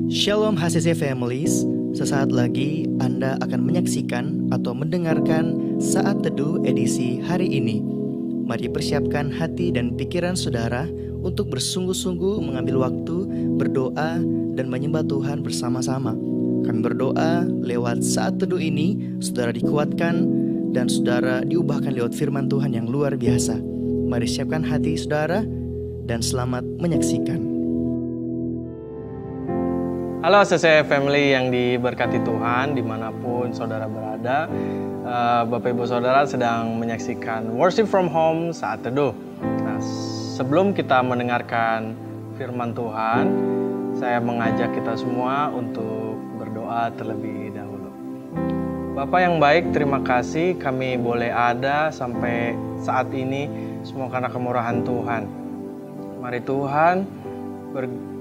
Shalom HCC Families, sesaat lagi Anda akan menyaksikan atau mendengarkan Saat Teduh edisi hari ini. Mari persiapkan hati dan pikiran saudara untuk bersungguh-sungguh mengambil waktu, berdoa, dan menyembah Tuhan bersama-sama. Kami berdoa lewat Saat Teduh ini, saudara dikuatkan dan saudara diubahkan lewat firman Tuhan yang luar biasa. Mari siapkan hati saudara dan selamat menyaksikan. Halo HCC Family yang diberkati Tuhan dimanapun saudara berada. Bapak Ibu Saudara sedang menyaksikan Worship from Home Saat Teduh. Nah, sebelum kita mendengarkan firman Tuhan, saya mengajak kita semua untuk berdoa terlebih dahulu. Bapak yang baik, terima kasih kami boleh ada sampai saat ini, semua karena kemurahan Tuhan. Mari Tuhan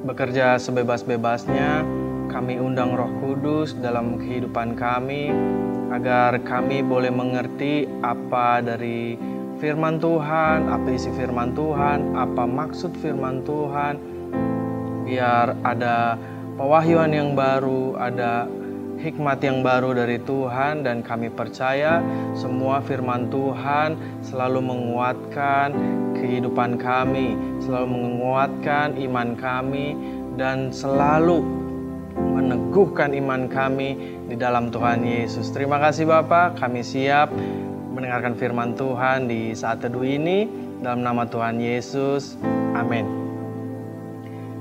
bekerja sebebas-bebasnya. Kami undang Roh Kudus dalam kehidupan kami, agar kami boleh mengerti apa dari firman Tuhan, apa isi firman Tuhan, apa maksud firman Tuhan. Biar ada pewahyuan yang baru, ada hikmat yang baru dari Tuhan, dan kami percaya semua firman Tuhan selalu menguatkan kehidupan kami, selalu menguatkan iman kami, dan selalu meneguhkan iman kami di dalam Tuhan Yesus. Terima kasih Bapak, kami siap mendengarkan firman Tuhan di saat teduh ini dalam nama Tuhan Yesus. Amin.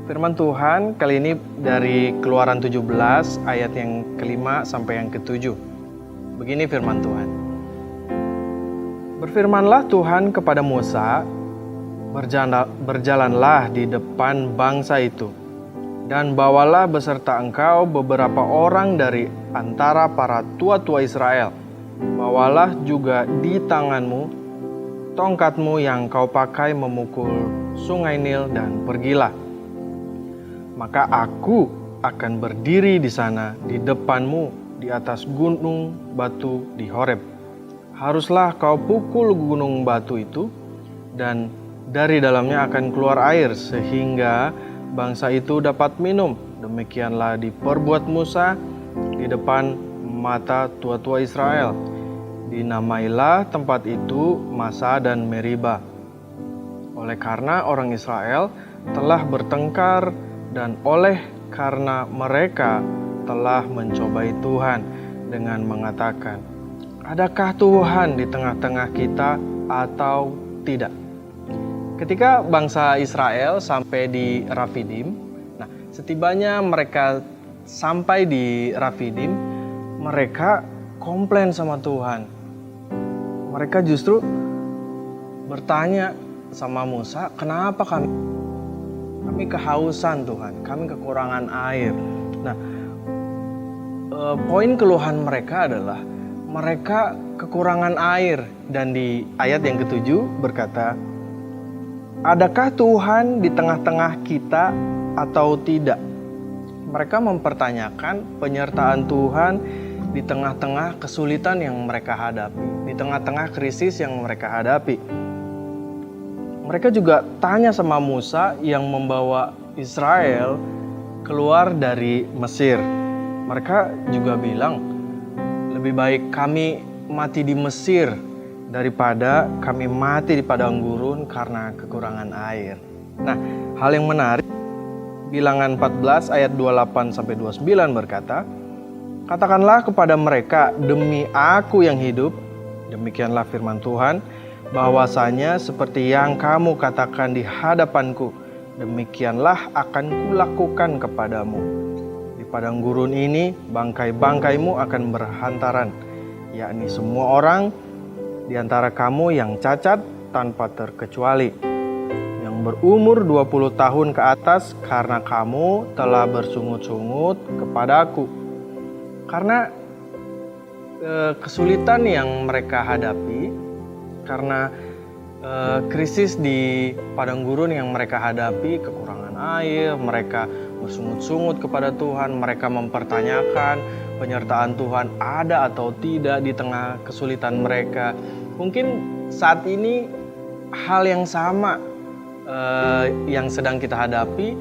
Firman Tuhan kali ini dari Keluaran 17 ayat yang kelima sampai yang ketujuh. Begini firman Tuhan. Berfirmanlah Tuhan kepada Musa, berjalanlah di depan bangsa itu, dan bawalah beserta engkau beberapa orang dari antara para tua-tua Israel. Bawalah juga di tanganmu tongkatmu yang kau pakai memukul sungai Nil, dan pergilah. Maka aku akan berdiri di sana di depanmu di atas gunung batu di Horeb. Haruslah kau pukul gunung batu itu, dan dari dalamnya akan keluar air sehingga bangsa itu dapat minum. Demikianlah diperbuat Musa di depan mata tua-tua Israel. Dinamailah tempat itu Masa dan Meriba, oleh karena orang Israel telah bertengkar dan oleh karena mereka telah mencobai Tuhan dengan mengatakan, adakah Tuhan di tengah-tengah kita atau tidak? Ketika bangsa Israel sampai di Rafidim, nah setibanya mereka sampai di Rafidim, mereka komplain sama Tuhan. Mereka justru bertanya sama Musa, kenapa kami kehausan Tuhan, kami kekurangan air. Nah, poin keluhan mereka adalah mereka kekurangan air, dan di ayat yang ketujuh berkata, adakah Tuhan di tengah-tengah kita atau tidak? Mereka mempertanyakan penyertaan Tuhan di tengah-tengah kesulitan yang mereka hadapi, di tengah-tengah krisis yang mereka hadapi. Mereka juga tanya sama Musa yang membawa Israel keluar dari Mesir. Mereka juga bilang, lebih baik kami mati di Mesir daripada kami mati di padang gurun karena kekurangan air. Nah, hal yang menarik, Bilangan 14 ayat 28-29 berkata, katakanlah kepada mereka, demi aku yang hidup, demikianlah firman Tuhan, bahwasanya seperti yang kamu katakan di hadapanku, demikianlah akan kulakukan kepadamu. Di padang gurun ini, bangkai-bangkaimu akan berhantaran, yakni semua orang di antara kamu yang cacat tanpa terkecuali, yang berumur 20 tahun ke atas, karena kamu telah bersungut-sungut kepadaku. Karena kesulitan yang mereka hadapi, karena krisis di padang gurun yang mereka hadapi, kekurangan air, mereka bersungut-sungut kepada Tuhan, mereka mempertanyakan penyertaan Tuhan ada atau tidak di tengah kesulitan mereka. Mungkin saat ini hal yang sama yang sedang kita hadapi.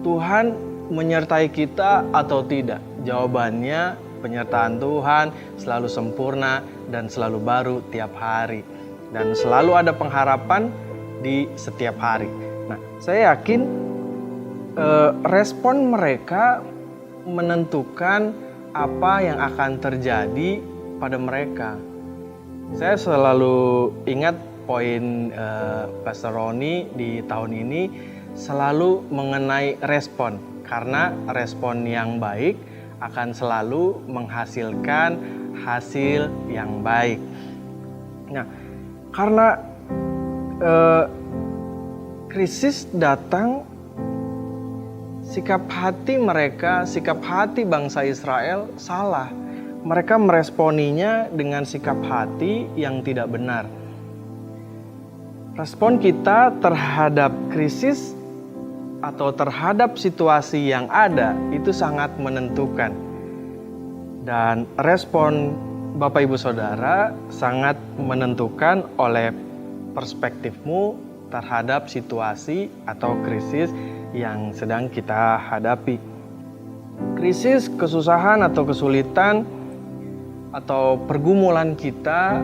Tuhan menyertai kita atau tidak? Jawabannya, penyertaan Tuhan selalu sempurna dan selalu baru tiap hari. Dan selalu ada pengharapan di setiap hari. Nah, saya yakin respon mereka menentukan apa yang akan terjadi pada mereka. Saya selalu ingat poin Pastor Roni di tahun ini selalu mengenai respon, karena respon yang baik akan selalu menghasilkan hasil yang baik. Nah, karena krisis datang, sikap hati mereka, sikap hati bangsa Israel salah. Mereka meresponinya dengan sikap hati yang tidak benar. Respon kita terhadap krisis atau terhadap situasi yang ada itu sangat menentukan. Dan respon Bapak Ibu Saudara sangat menentukan oleh perspektifmu terhadap situasi atau krisis yang sedang kita hadapi. Krisis, kesusahan atau kesulitan atau pergumulan kita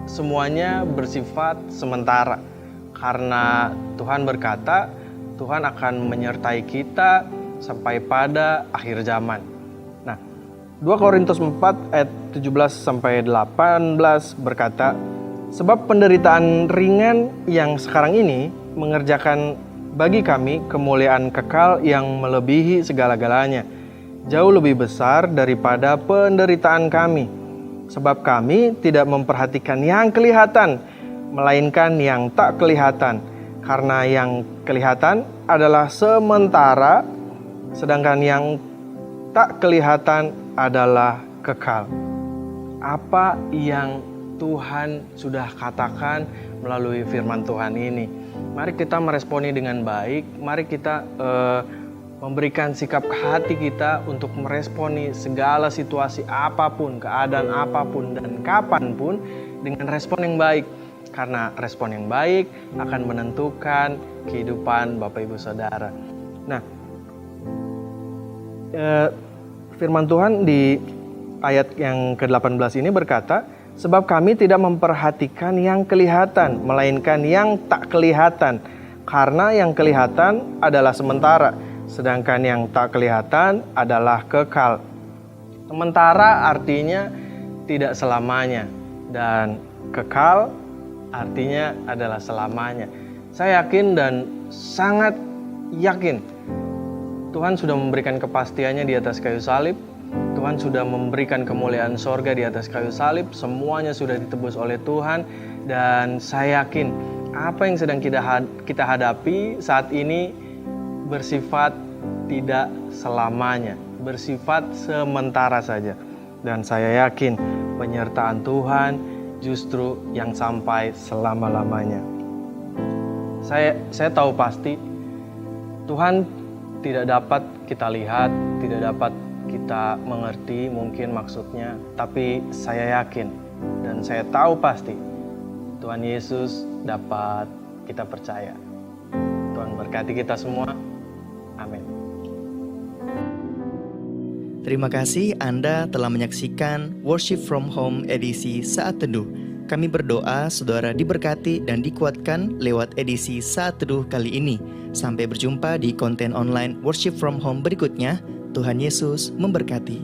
semuanya bersifat sementara. Karena Tuhan berkata, Tuhan akan menyertai kita sampai pada akhir zaman. Nah, 2 Korintus 4 ayat 17-18 berkata, sebab penderitaan ringan yang sekarang ini mengerjakan bagi kami kemuliaan kekal yang melebihi segala-galanya, jauh lebih besar daripada penderitaan kami. Sebab kami tidak memperhatikan yang kelihatan, melainkan yang tak kelihatan. Karena yang kelihatan adalah sementara, sedangkan yang tak kelihatan adalah kekal. Apa yang Tuhan sudah katakan melalui firman Tuhan ini? Mari kita meresponi dengan baik. Mari kita memberikan sikap hati kita untuk meresponi segala situasi apapun, keadaan apapun, dan kapanpun dengan respon yang baik. Karena respon yang baik akan menentukan kehidupan Bapak Ibu Saudara. Nah, firman Tuhan di ayat yang ke-18 ini berkata, sebab kami tidak memperhatikan yang kelihatan, melainkan yang tak kelihatan. Karena yang kelihatan adalah sementara, sedangkan yang tak kelihatan adalah kekal. Sementara artinya tidak selamanya, dan kekal artinya adalah selamanya. Saya yakin dan sangat yakin Tuhan sudah memberikan kepastiannya di atas kayu salib. Tuhan sudah memberikan kemuliaan sorga di atas kayu salib. Semuanya sudah ditebus oleh Tuhan. Dan saya yakin apa yang sedang kita hadapi saat ini bersifat tidak selamanya, bersifat sementara saja. Dan saya yakin penyertaan Tuhan justru yang sampai selama-lamanya. Saya tahu pasti Tuhan tidak dapat kita lihat, tidak dapat kita mengerti mungkin maksudnya, tapi saya yakin dan saya tahu pasti Tuhan Yesus dapat kita percaya. Tuhan berkati kita semua. Amin. Terima kasih Anda telah menyaksikan Worship from Home edisi Saat Teduh. Kami berdoa saudara diberkati dan dikuatkan lewat edisi Saat Teduh kali ini. Sampai berjumpa di konten online Worship from Home berikutnya. Tuhan Yesus memberkati.